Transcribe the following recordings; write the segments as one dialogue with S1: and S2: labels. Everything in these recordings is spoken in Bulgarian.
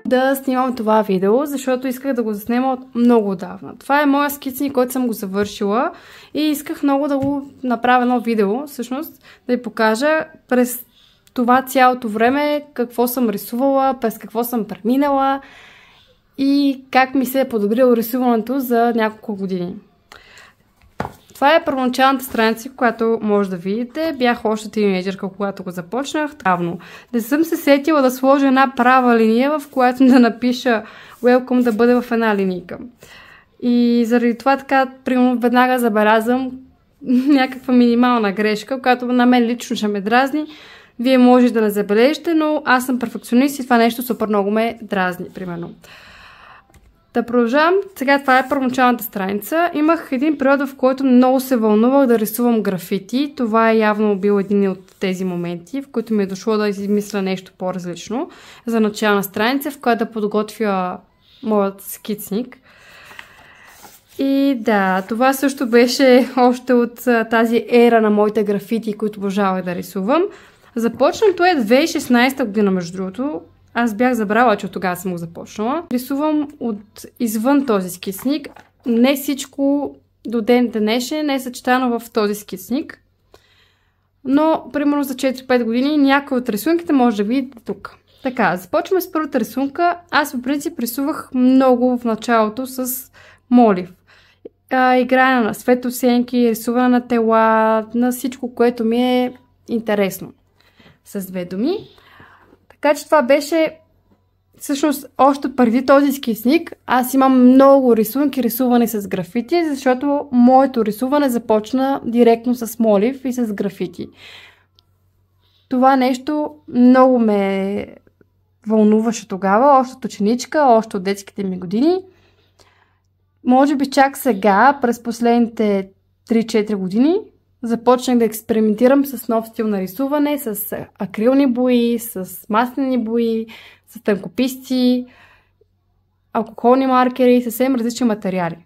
S1: да снимам това видео, защото исках да го заснема от много отдавна. Това е моя скицник, който съм го завършила и исках много да го направя едно видео, всъщност да ви покажа през това цялото време какво съм рисувала, през какво съм преминала и как ми се е подобрило рисуването за няколко години. Това е първоначалната страница, която може да видите. Бях още тинейджърка, когато го започнах. Явно. Не съм се сетила да сложа една права линия, в която да напиша Welcome да бъде в една линийка. И заради това така, примерно, веднага забелязвам някаква минимална грешка, която на мен лично ще ме дразни. Вие може да не забележите, но аз съм перфекционист и това нещо супер много ме дразни, примерно. Да продължавам. Сега това е първоначалната страница. Имах един период, в който много се вълнувах да рисувам графити. Това е явно бил един от тези моменти, в които ми е дошло да измисля нещо по-различно за начална страница, в която да подготвя моят скицник. И да, това също беше още от тази ера на моите графити, които обожавах да рисувам. Започнато е 2016 година, между другото. Аз бях забрала, че от тогава съм го започнала. Рисувам от извън този скицник. Не всичко до ден днешен е съчетано в този скицник. Но, примерно за 4-5 години, някои от рисунките може да видите тук. Така, започваме с първата рисунка. Аз по принцип рисувах много в началото с молив. Играя на светосенки, рисуване на тела, на всичко, което ми е интересно. С две думи. Така че това беше всъщност още преди този скицник. Аз имам много рисунки, рисувани с графити, защото моето рисуване започна директно с молив и с графити. Това нещо много ме вълнуваше тогава, още от ученичка, още от детските ми години. Може би чак сега, през последните 3-4 години, започнах да експериментирам с нов стил на рисуване, с акрилни бои, с маслени бои, с тънкописци, алкохолни маркери и съвсем различни материали.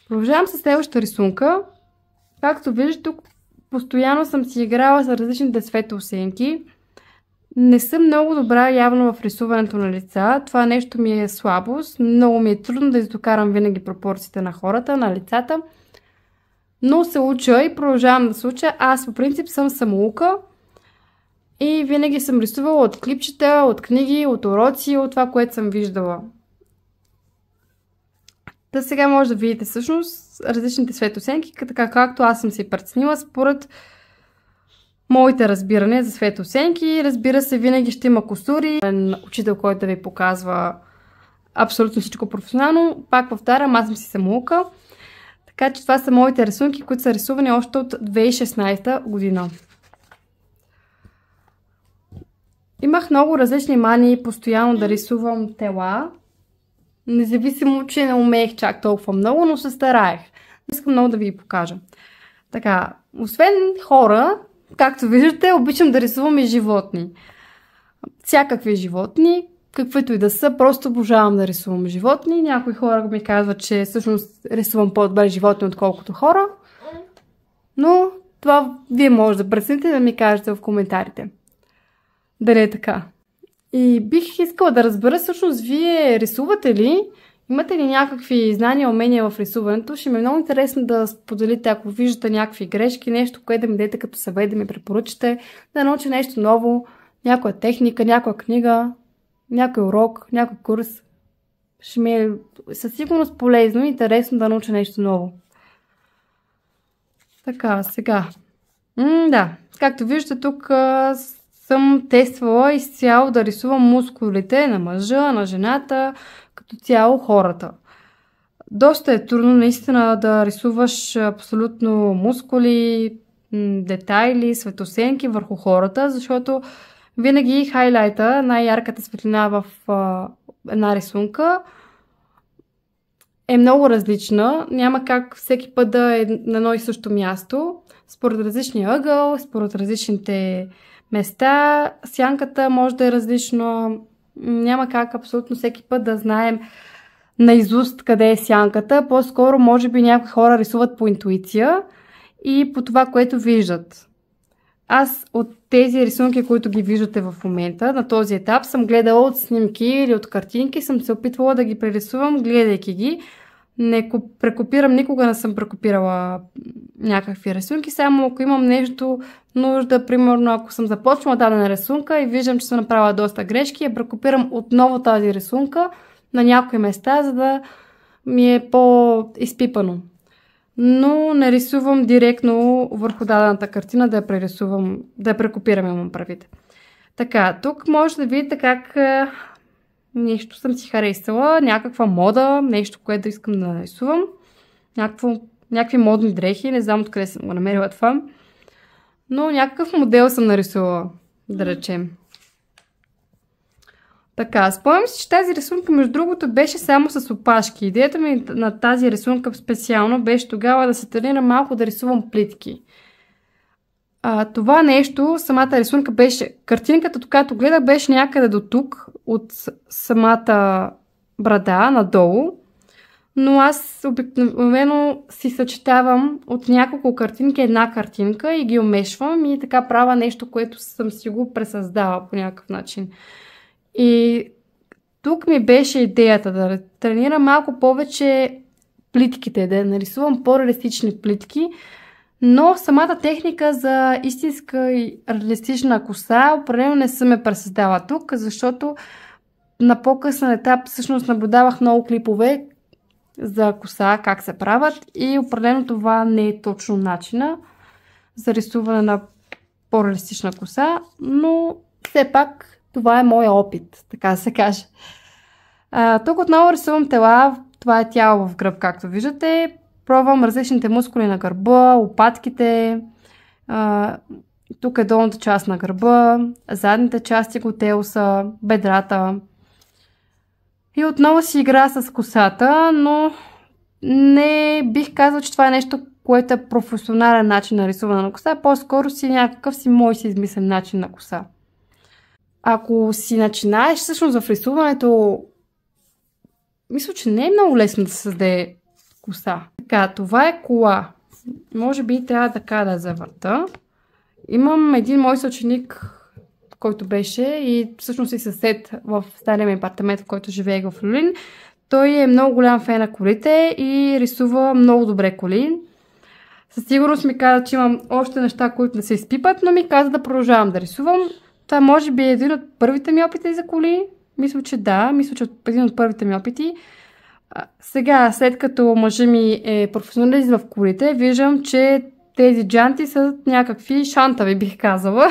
S1: Продължавам с следващата рисунка. Както виждате, тук постоянно съм си играла с различните светоосенки. Не съм много добра явно в рисуването на лица. Това нещо ми е слабост. Много ми е трудно да издокарам винаги пропорциите на хората, на лицата. Но се уча и продължавам да се уча. Аз по принцип съм самоука и винаги съм рисувала от клипчета, от книги, от уроци, от това, което съм виждала. Та сега може да видите всъщност различните светосенки, така както аз съм си преценила според моите разбирания за светосенки. Разбира се, винаги ще има кусури. Учител, който да ви показва абсолютно всичко професионално. Пак повтарям, аз съм си самоука. Така че това са моите рисунки, които са рисувани още от 2016 година. Имах много различни мании постоянно да рисувам тела. Независимо, че не умеех чак толкова много, но се стараех. Искам много да ви покажа. Така, освен хора, както виждате, обичам да рисувам и животни. Всякакви животни, каквито и да са, просто обожавам да рисувам животни. Някои хора ми казват, че всъщност рисувам по-добре животни, отколкото хора. Но това вие може да прецените да ми кажете в коментарите. Дали е така. И бих искала да разбера всъщност вие рисувате ли? Имате ли някакви знания, умения в рисуването? Ще ми е много интересно да споделите, ако виждате някакви грешки, нещо, което да ми дадете като съвет, да ми препоръчате, да науча нещо ново, някоя техника, някоя книга, някой урок, някой курс. Ще ми е със сигурност полезно и интересно да науча нещо ново. Така, сега. Да, както виждате, тук съм тествала изцяло да рисувам мускулите на мъжа, на жената, като цяло хората. Доста е трудно наистина да рисуваш абсолютно мускули, детайли, светосенки върху хората, защото винаги хайлайта, най-ярката светлина в една рисунка е много различна. Няма как всеки път да е на едно и също място. Според различния ъгъл, според различните места, сянката може да е различна. Няма как абсолютно всеки път да знаем наизуст къде е сянката. По-скоро може би някои хора рисуват по интуиция и по това, което виждат. аз от тези рисунки, които ги виждате в момента, на този етап, съм гледала от снимки или от картинки, съм се опитвала да ги прерисувам, гледайки ги. Не прекопирам, никога не съм прекопирала някакви рисунки, само ако имам нещо нужда, примерно ако съм започнала дадена рисунка и виждам, че съм направила доста грешки, я прекопирам отново тази рисунка на някои места, за да ми е по-изпипано. Но не рисувам директно върху дадената картина, да я прерисувам, да я прекопирам, имам правите. Така, тук може да видите как нещо съм си харесала, някаква мода, нещо, което да искам да нарисувам. Някакви модни дрехи, не знам откъде съм го намерила това. Но някакъв модел съм нарисувала, да речем. Така, спомням си, че тази рисунка, между другото, беше само с опашки. Идеята ми на тази рисунка специално беше тогава да се тренирам малко да рисувам плитки. Това нещо, самата рисунка беше, картинката, когато гледах, беше някъде до тук, от самата брада надолу, но аз обикновено си съчетавам от няколко картинки една картинка и ги умешвам и така правя нещо, което съм си го пресъздала по някакъв начин. И тук ми беше идеята да тренирам малко повече плитките, да нарисувам по-реалистични плитки, но самата техника за истинска и реалистична коса определено не съм я пресъздала тук, защото на по-късен етап всъщност наблюдавах много клипове за коса, как се правят и определено това не е точно начина за рисуване на по-реалистична коса, но все пак това е моя опит, така да се каже. Тук отново рисувам тела, това е тяло в гръб, както виждате. Пробвам различните мускули на гърба, лопатките, тук е долната част на гърба, задните части, котелса, бедрата. И отново си игра с косата, но не бих казал, че това е нещо, което е професионален начин на рисуване на коса, по-скоро си някакъв си мой си измислен начин на коса. Ако си начинаеш всъщност в рисуването, мисля, че не е много лесно да се създаде коса. Така, това е кола. Може би трябва така да завърта. Имам един мой съученик, който беше и всъщност и съсед в стария ми апартамент, в който живеех в Люлин. Той е много голям фен на колите и рисува много добре коли. Със сигурност ми каза, че имам още неща, които да се изпипат, но ми каза да продължавам да рисувам. Това може би е един от първите ми опити за коли. Мисля, че да. Мисля, че един от първите ми опити. Сега, след като мъжа ми е професионалист в колите, виждам, че тези джанти са някакви шантави, бих казала.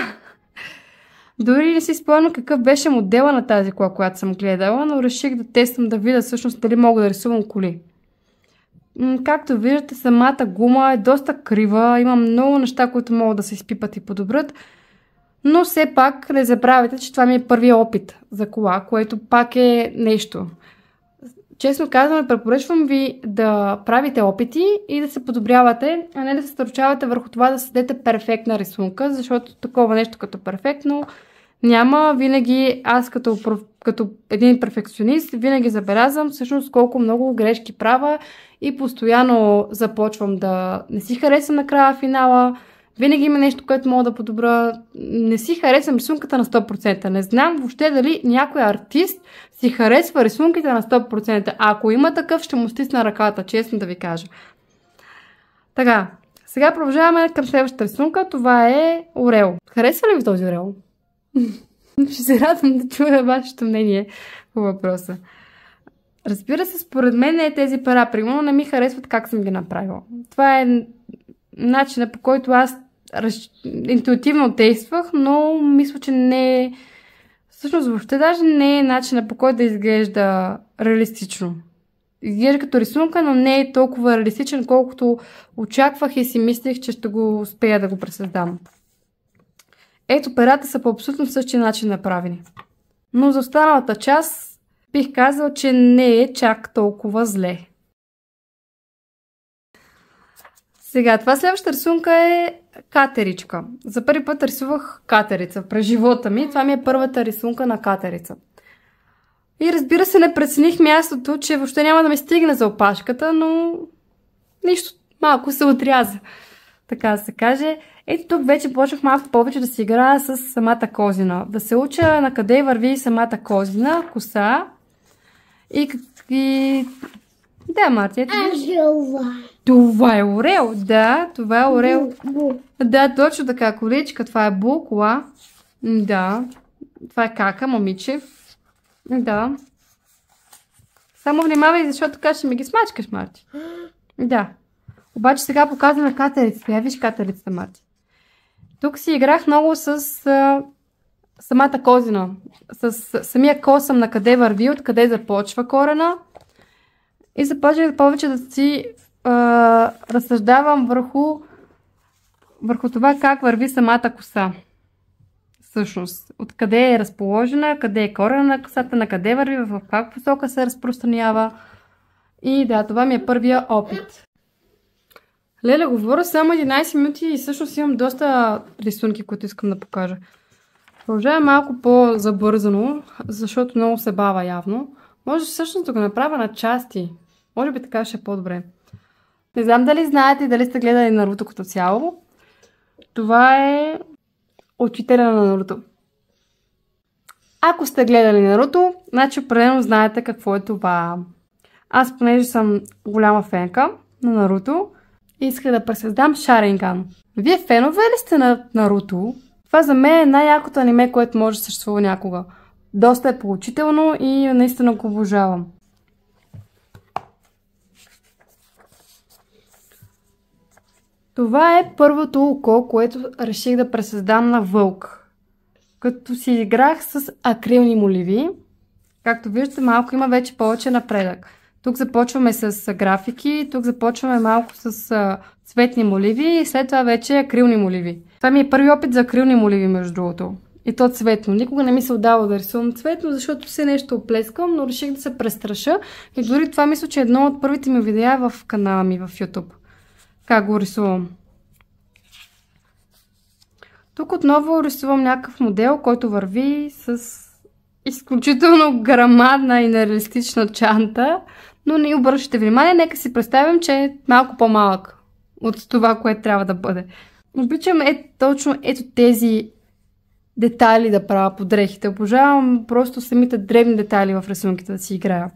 S1: Дори не си спомням какъв беше модела на тази кола, която съм гледала, но реших да тествам да видя всъщност дали мога да рисувам коли. Както виждате, самата гума е доста крива, има много неща, които могат да се изпипат и подобрят, но все пак не забравяйте, че това ми е първият опит за кола, което пак е нещо. Честно казвам, препоръчвам ви да правите опити и да се подобрявате, а не да се стърчавате върху това да създадете перфектна рисунка, защото такова нещо като перфектно няма. Винаги аз като един перфекционист винаги забелязвам всъщност колко много грешки правя и постоянно започвам да не си харесвам накрая финала. Винаги има нещо, което мога да подобра. Не си харесвам рисунката на 100%. Не знам въобще дали някой артист си харесва рисунките на 100%. А ако има такъв, ще му стисна ръката, честно да ви кажа. Така, сега продължаваме към следващата рисунка. Това е орел. Харесва ли ви този орел? Ще се радвам да чуя вашето мнение по въпроса. Разбира се, според мен не тези пера, примерно, не ми харесват как съм ги направила. Това е начинът, по който аз интуитивно действах, но мисля, че не е... Всъщност въобще даже не е начинът, по който да изглежда реалистично. Изглежда като рисунка, но не е толкова реалистичен, колкото очаквах и си мислех, че ще го успея да го пресъздам. Ето, перата са по абсолютно същия начин направени. Но за останалата част бих казал, че не е чак толкова зле. Сега, това следващата рисунка е катеричка. За първи път рисувах катерица през живота ми. Това ми е първата рисунка на катерица. И разбира се, не прецених мястото, че въобще няма да ми стигне за опашката, но нищо, малко се отряза, така да се каже. Ето тук вече почнах малко повече да си играя с самата козина. Да се уча на къде върви самата козина, коса и... Да, Марти, ето виж. Това е орел, да, това е орел. Да, точно така, количка, това е букла. Да, това е кака, момиче. Да. Само внимавай, защото така ще ми ги смачкаш, Марти. Да. Обаче сега показваме катерицата. Я виж катерицата, Марти. Тук си играх много с самата козина. С самия косъм на къде върви, откъде започва корена. И започнах повече да си разсъждавам върху това как върви самата коса. Всъщност, откъде е разположена, къде е корена на косата, на къде върви, в каква посока се разпространява. И да, това ми е първия опит. Леле, говоря само 11 минути и всъщност имам доста рисунки, които искам да покажа. Продължавам малко по-забързано, защото много се бава явно. Може всъщност да го направя на части. Може би така ще е по-добре. Не знам дали знаете и дали сте гледали Наруто като цяло. Това е учителя на Наруто. Ако сте гледали Наруто, значи определено знаете какво е това. Аз, понеже съм голяма фенка на Наруто, исках да пресъздам Шаринган. Вие фенове ли сте на Наруто? Това за мен е най-якото аниме, което може да съществува някога. Доста е поучително и наистина го обожавам. Това е първото око, което реших да пресъздам на вълк. Като си играх с акрилни моливи, както виждате, малко има вече повече напредък. Тук започваме с графики, тук започваме малко с цветни моливи и след това вече акрилни моливи. Това ми е първи опит за акрилни моливи, между другото. И то цветно. Никога не ми се отдава да рисувам цветно, защото все нещо оплескам, но реших да се престраша. И дори това мисля, че е едно от първите ми видеа в канала ми в YouTube. Как го рисувам. Тук отново рисувам някакъв модел, който върви с изключително грамадна и нереалистична чанта, но не обръщате внимание, нека си представим, че е малко по-малък от това, което трябва да бъде. Обичам точно ето тези детайли да правя по дрехите. Обожавам просто самите дребни детайли в рисунките да си играя.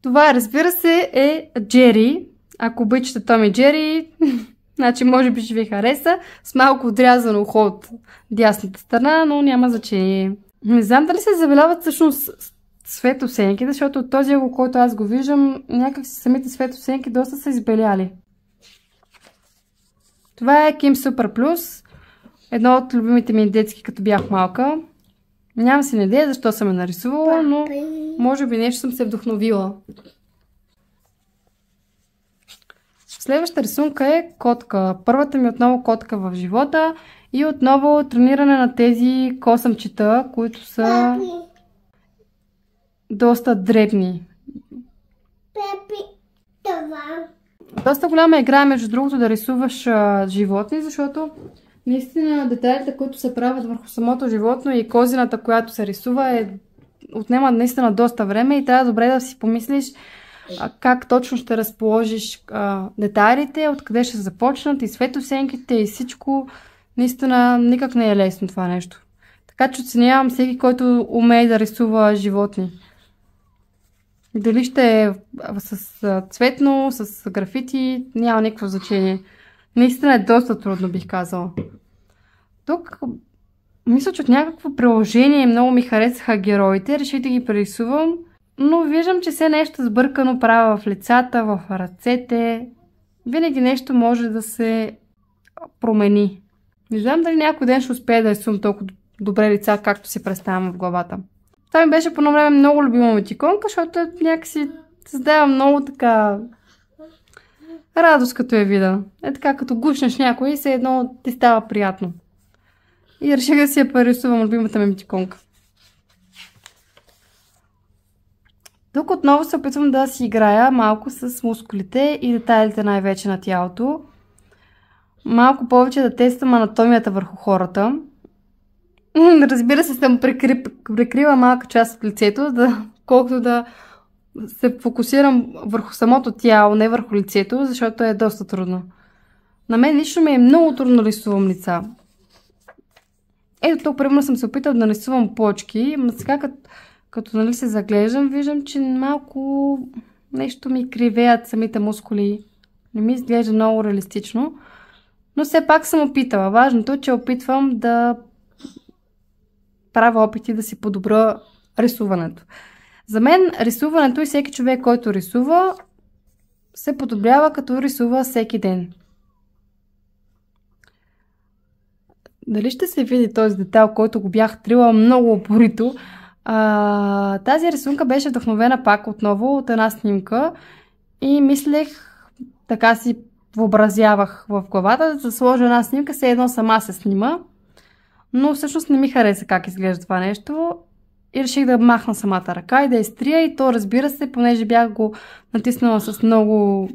S1: Това, разбира се, е Джери. Ако обичате Том и Джери, значи може би ще ви хареса. С малко отрязано ухо от дясната страна, но няма значение. Не знам дали се забеляват всъщност светосенки, защото от този ъгъл, който аз го виждам, някак си самите светосенки доста са избеляли. Това е Kim Super Plus. Едно от любимите ми детски, като бях малка. Нямам си идея защо съм я нарисувала, но може би нещо съм се вдохновила. Следващата рисунка е котка. Първата ми отново котка в живота и отново трениране на тези косъмчета, които са доста дребни. Доста голяма игра, между другото, да рисуваш животни, защото наистина детайлите, които се правят върху самото животно и козината, която се рисува, отнема наистина доста време и трябва добре да си помислиш как точно ще разположиш детайлите, откъде ще започнат и светосенките и всичко. Наистина никак не е лесно това нещо. Така че оценявам всеки, който умее да рисува животни. Дали ще е с цветно, с графити, няма никакво значение. Наистина е доста трудно, бих казала. Тук мисля, че от някакво приложение много ми харесаха героите. Реших да ги прерисувам. Но виждам, че все нещо сбъркано правя в лицата, в ръцете. Винаги нещо може да се промени. Не знам дали някой ден ще успее да рисувам толкова добре лица, както си представям в главата. Това ми беше по едно време много любима метиконка, защото някакси създава много така радост, като я видя. Е така, като гушнеш някой и се едно ти става приятно. И реших да си я прерисувам любимата ми метиконка. Тук отново се опитвам да си играя малко с мускулите и детайлите най-вече на тялото. Малко повече да тествам анатомията върху хората. Разбира се, съм прикрила малка част от лицето, колкото да се фокусирам върху самото тяло, не върху лицето, защото е доста трудно. На мен лично ми е много трудно да рисувам лица. Ето тук, примерно, съм се опитал да нарисувам почки, но сега като нали, се заглеждам, виждам, че малко нещо ми кривеят самите мускули. Не ми изглежда много реалистично. Но все пак съм опитала. Важното е, че опитвам да правя опити да си подобра рисуването. За мен рисуването и всеки човек, който рисува, се подобрява като рисува всеки ден. Дали ще се види този детайл, който го бях трила много упорито? Тази рисунка беше вдъхновена пак отново от една снимка и мислех, така си въобразявах в главата, да сложа една снимка, все едно сама се снима, но всъщност не ми хареса как изглежда това нещо и реших да махна самата ръка и да изтрия, и то, разбира се, понеже бях го натиснала с много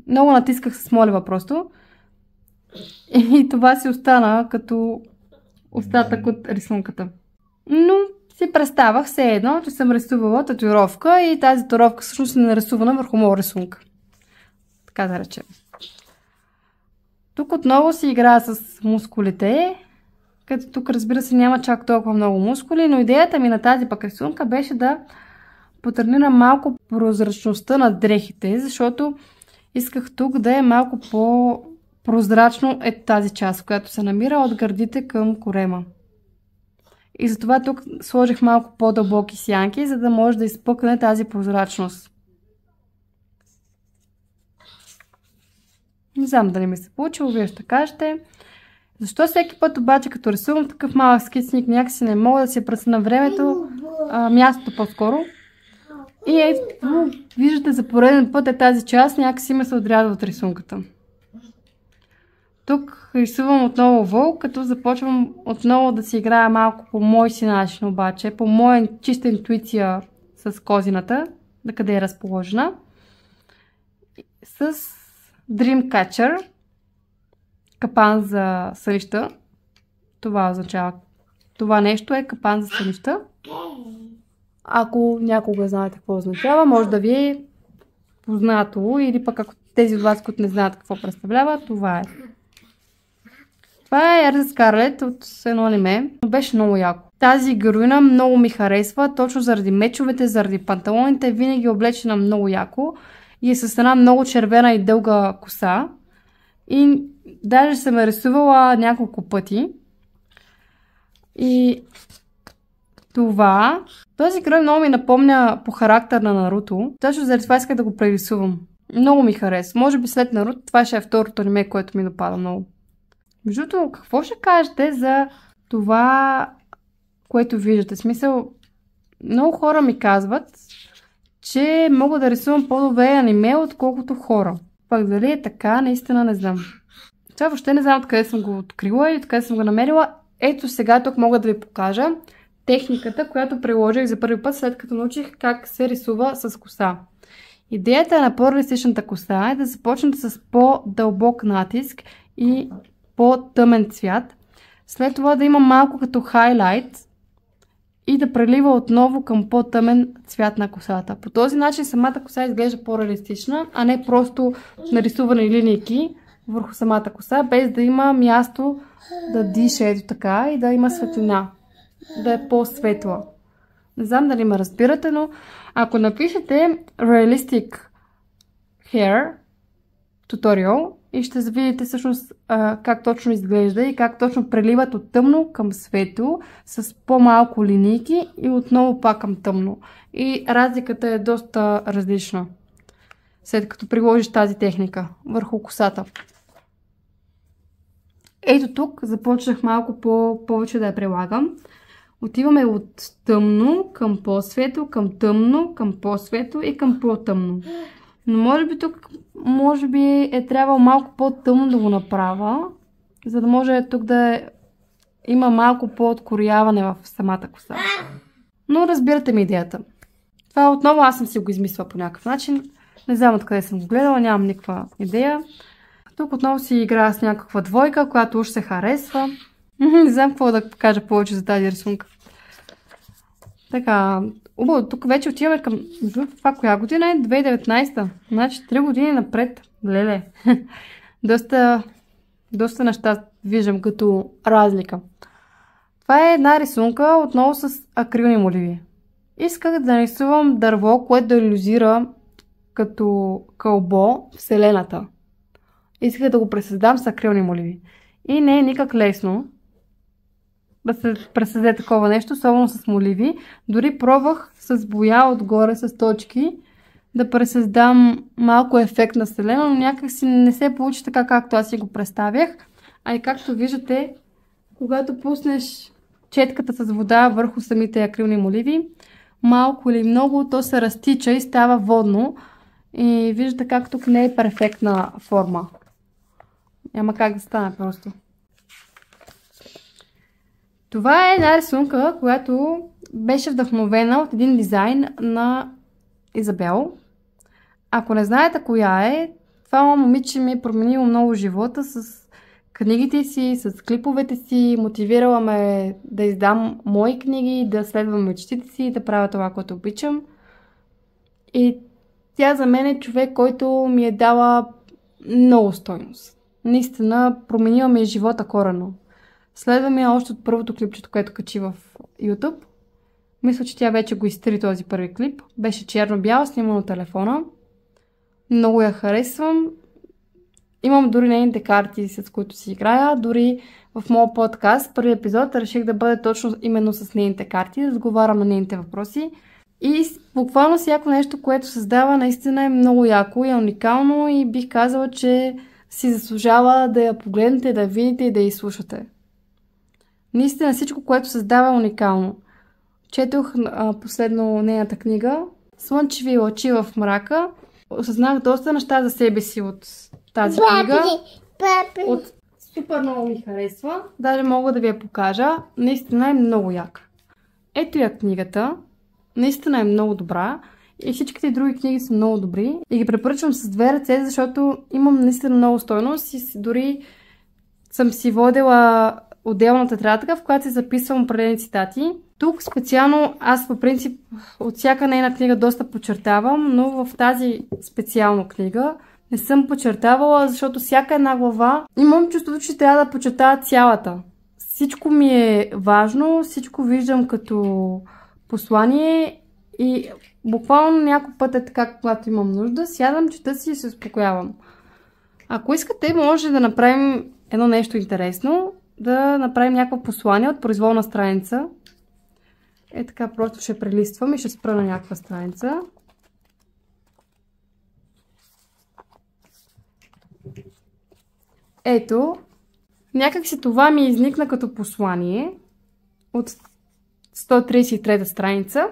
S1: натисках с молива просто, и това си остана като остатък от рисунката. Но си представах все едно, че съм рисувала татуировка и тази татуировка всъщност е нарисувана върху моя рисунка. Така да речем. Тук отново си играя с мускулите, като тук, разбира се, няма чак толкова много мускули, но идеята ми на тази пък рисунка беше да потренирам малко прозрачността на дрехите, защото исках тук да е малко по-прозрачно тази част, която се намира от гърдите към корема. И затова тук сложих малко по-дълбоки сянки, за да може да изпъкне тази прозрачност. Не знам дали ми се получило, вие ще кажете. Защо всеки път обаче, като рисувам такъв малък скицник, някакси не мога да си преценя времето, мястото по-скоро. И ето, виждате, за пореден път е тази част, някакси ме се отрязва от рисунката. Тук рисувам отново вълк, като започвам отново да си играя малко по мой си начин, обаче, по моя чиста интуиция с козината, да къде е разположена. С Dreamcatcher, капан за сънища. Това означава, това нещо е капан за сънища. Ако някога знаете какво означава, може да ви е познато, или пък ако тези от вас, които не знаят какво представлява, това е. Това е Ерза Скарлет от едно аниме, но беше много яко. Тази героиня много ми харесва, точно заради мечовете, заради панталоните, винаги е облечена много яко и е с една много червена и дълга коса. И даже съм я рисувала няколко пъти. И този герой много ми напомня по характер на Наруто. Точно заради това исках да го прерисувам. Много ми харесва. Може би след Наруто това ще е второто аниме, което ми допада много. Между другото, какво ще кажете за това, което виждате? В смисъл, много хора ми казват, че мога да рисувам по-добре аниме, отколкото хора. Пак дали е така, наистина не знам. Това въобще не знам откъде съм го открила и откъде съм го намерила. Ето сега тук мога да ви покажа техниката, която приложих за първи път, след като научих как се рисува с коса. Идеята на по-реалистичната коса е да започнете с по-дълбок натиск и по-тъмен цвят. След това да има малко като хайлайт и да прелива отново към по-тъмен цвят на косата. По този начин самата коса изглежда по-реалистична, а не просто нарисувани линейки върху самата коса, без да има място да диша ето така и да има светлина, да е по-светла. Не знам дали ме разбирате, но ако напишете Realistic Hair Tutorial и ще видите всъщност как точно изглежда и как точно преливат от тъмно към светло с по-малко линейки и отново пак към тъмно. И разликата е доста различна, след като приложиш тази техника върху косата. Ето тук започнах малко повече да я прилагам. Отиваме от тъмно към по-светло, към тъмно, към по-светло и към по-тъмно. Но може би е трябвало малко по-тъмно да го направя, за да може тук да има малко по-открояване в самата коса. Но разбирате ми идеята. Това отново аз съм си го измислила по някакъв начин. Не знам откъде съм го гледала, нямам никаква идея. Тук отново си играя с някаква двойка, която уж се харесва. Не знам какво да кажа повече за тази рисунка. Така, убаво, тук вече отиваме към... Това коя година е? 2019. Значи 3 години напред. Леле. доста неща виждам като разлика. Това е една рисунка отново с акрилни моливи. Исках да нарисувам дърво, което да иллюзира като кълбо Вселената. Исках да го пресъздам с акрилни моливи. И не е никак лесно да се пресъздаде такова нещо, особено с моливи. Дори пробвах с боя отгоре, с точки, да пресъздам малко ефект на Вселена, но някак си не се получи така, както аз си го представях. А и както виждате, когато пуснеш четката с вода върху самите акрилни моливи, малко или много, то се разтича и става водно. И виждате как тук не е перфектна форма. Няма как да стане просто. Това е една рисунка, която беше вдъхновена от един дизайн на Изабел. Ако не знаете коя е, това момиче ми е променило много живота с книгите си, с клиповете си, мотивирала ме да издам мои книги, да следвам мечтите си, да правя това, което обичам. И тя за мен е човек, който ми е дала много стойност. Наистина променила ми живота коренно. Следвам я още от първото клипчето, което качи в YouTube. Мисля, че тя вече го изтри този първи клип. Беше черно-бял, сниман от телефона. Много я харесвам. Имам дори нейните карти, с които си играя. Дори в моят подкаст, първи епизод, реших да бъде точно именно с нейните карти, да разговарям на нейните въпроси. И буквално всяко нещо, което създава, наистина е много яко и уникално и бих казала, че си заслужава да я погледнете, да я видите и да я изслушате. Наистина всичко, което създава е уникално. Четох последно нейната книга "Слънчеви лъчи в мрака". Осъзнах доста неща за себе си от тази книга. От супер много ми харесва. Даже мога да ви я покажа. Наистина е много яка. Ето я книгата. Наистина е много добра. И всичките други книги са много добри. И ги препоръчвам с две ръце, защото имам наистина много стойност. И дори съм си водила отделна тетрадка, в която си записвам определени цитати. Тук специално аз по принцип от всяка нейна книга доста подчертавам, но в тази специална книга не съм подчертавала, защото всяка една глава имам чувството, че трябва да подчертая цялата. Всичко ми е важно, всичко виждам като послание и буквално някой път е така, когато имам нужда, сядам, чета си и се успокоявам. Ако искате, може да направим едно нещо интересно, да направим някакво послание от произволна страница. Е така, просто ще прелиствам и ще спра на някаква страница. Ето, някак си това ми изникна като послание от 133-та страница.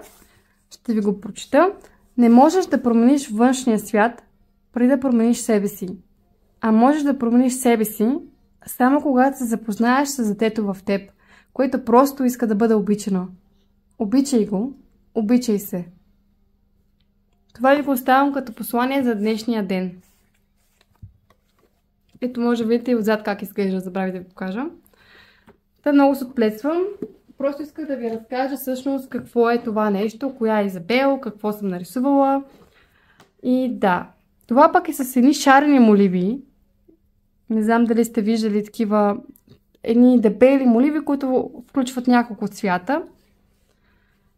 S1: Ще ви го прочита. Не можеш да промениш външния свят преди да промениш себе си. А можеш да промениш себе си само когато се запознаеш с детето в теб, което просто иска да бъде обичано. Обичай го, обичай се. Това ви го оставям като послание за днешния ден. Ето може да видите и отзад как изглежда, забравих да ви покажа. Та много се отплесвам. Просто исках да ви разкажа всъщност какво е това нещо, коя е Изабел, какво съм нарисувала. И да, това пък е с едни шарени моливи. Не знам дали сте виждали такива едни дебели моливи, които включват няколко цвята.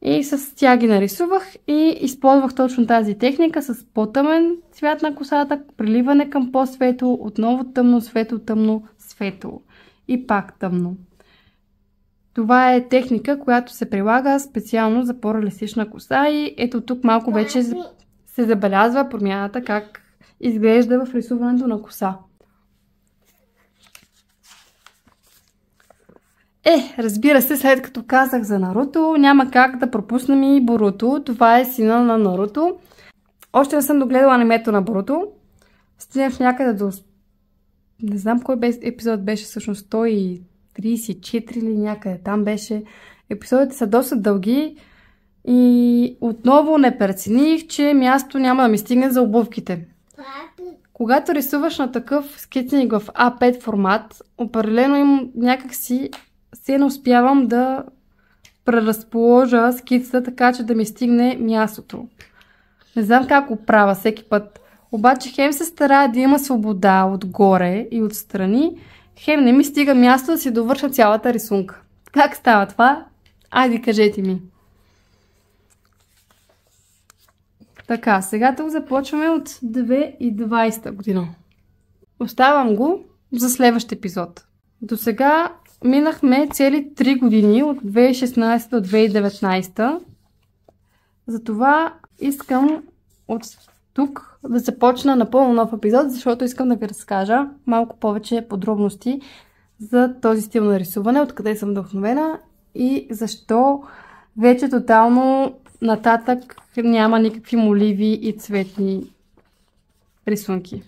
S1: И с тях ги нарисувах и използвах точно тази техника с по-тъмен цвят на косата, приливане към по-светло, отново тъмно, светло, тъмно, светло и пак тъмно. Това е техника, която се прилага специално за по-реалистична коса и ето тук малко вече се забелязва промяната как изглежда в рисуването на коса. Разбира се, след като казах за Наруто, няма как да пропуснем и Боруто. Това е сина на Наруто. Още не съм догледала анимето на Боруто. Стигнах някъде до... Не знам кой епизод беше, всъщност 134 или някъде там беше. Епизодите са доста дълги и отново не прецених, че място няма да ми стигне за обувките. Когато рисуваш на такъв скицник в А5 формат, определено им някакси се не успявам да преразположа скицата, така че да ми стигне мястото. Не знам как го правя всеки път. Обаче хем се старая да има свобода отгоре и отстрани, хем не ми стига място да си довърша цялата рисунка. Как става това? Айде, кажете ми. Така, сега тук започваме от 2020 година. Оставам го за следващ епизод. До сега минахме цели 3 години от 2016 до 2019. Затова искам от тук да започна напълно нов епизод, защото искам да ви разкажа малко повече подробности за този стил на рисуване, откъде съм вдъхновена и защо вече тотално нататък няма никакви моливи и цветни рисунки.